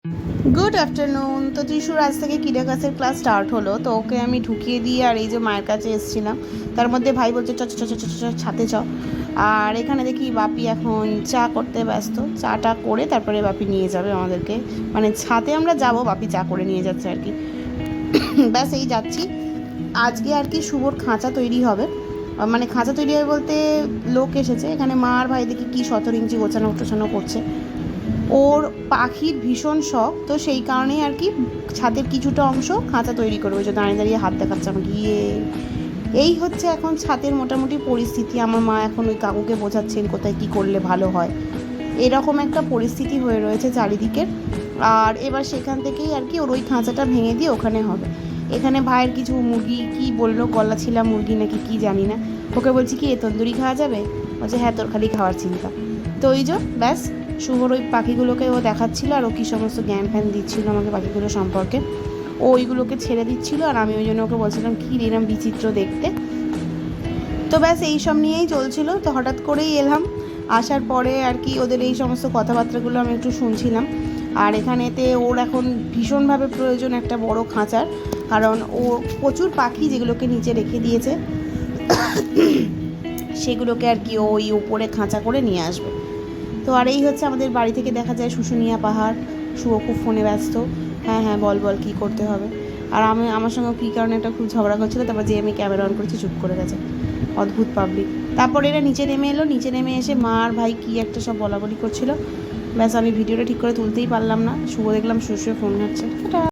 Good afternoon. তো ত্রিশুর আজ থেকে কিডাকাসের ক্লাস স্টার্ট হলো, তো ওকে আমি ঢুকিয়ে দিয়ে আর এই যে মায়ের কাছে এসেছিলাম। তার মধ্যে ভাই বলছে চ চ চ চ চ চ ছাতে চ। আর এখানে দেখি বাপি এখন চা করতে ব্যস্ত, চাটা করে তারপরে বাপি নিয়ে যাবে আমাদেরকে, মানে ছাতে আমরা যাব, বাপি চা করে নিয়ে যাচ্ছে আর কি। ব্যাস এই যাচ্ছি। আজকে আর কি শুভর খাঁচা তৈরি হবে, মানে খাঁচা তৈরি হবে বলতে লোক এসেছে এখানে, মা আর ভাই দেখি কী 17 ইঞ্চি গোছানো টোছানো করছে। ওর পাখির ভীষণ শখ, তো সেই কারণেই আর কি ছাদের কিছুটা অংশ খাঁচা তৈরি করবে। ওই যে দাঁড়িয়ে দাঁড়িয়ে হাত দেখাচ্ছে আমাকে, এই হচ্ছে এখন ছাদের মোটামুটি পরিস্থিতি। আমার মা এখন ওই কাকুকে বোঝাচ্ছেন কোথায় কী করলে ভালো হয়, এরকম একটা পরিস্থিতি হয়ে রয়েছে চারিদিকের। আর এবার সেখান থেকেই আর কি ওর ওই খাঁচাটা ভেঙে দিয়ে ওখানে হবে। এখানে ভাইয়ের কিছু মুরগি কি বললো, গলা ছিলা মুরগি নাকি কি জানি না, ওকে বলছি কি এ তন্দুরি খাওয়া যাবে, বলছে হ্যাঁ তোর খালি খাওয়ার চিন্তা। তো ওই যে ব্যাস শুভর ওই পাখিগুলোকে ও দেখাচ্ছিল, আর ও কী সমস্ত জ্ঞান ফ্যান দিচ্ছিল আমাকে পাখিগুলো সম্পর্কে। ও ওইগুলোকে ছেড়ে দিচ্ছিল, আর আমি ওই জন্য ওকে বলছিলাম কী এরম বিচিত্র দেখতে। তো ব্যাস এই সব নিয়েই চলছিল। তো হঠাৎ করেই এলাম, আসার পরে আর কি ওদের এই সমস্ত কথাবার্তাগুলো আমি একটু শুনছিলাম। আর এখানেতে ওর এখন ভীষণভাবে প্রয়োজন একটা বড় খাঁচার, কারণ ও প্রচুর পাখি যেগুলোকে নিচে রেখে দিয়েছে, সেগুলোকে আর কি ওই উপরে খাঁচা করে নিয়ে আসবে। তো আর এই হচ্ছে আমাদের বাড়ি থেকে দেখা যায় শুশুনিয়া পাহাড়। শুভ খুব ফোনে ব্যস্ত, হ্যাঁ হ্যাঁ বল বল কী করতে হবে। আর আমার সঙ্গে কী কারণে একটা খুব ঝগড়া করছিলো, তারপর যে আমি ক্যামেরা অন করেছি চুপ করে গেছে, অদ্ভুত পাবলিক। তারপর এরা নিচে নেমে এলো, নিচে নেমে এসে মা আর ভাই কী একটা সব বলাবলি করছিল। ব্যাস আমি ভিডিওটা ঠিক করে তুলতেই পারলাম না, শুভ দেখলাম শুয়ে শুয়ে ফোন ঘাঁটছে।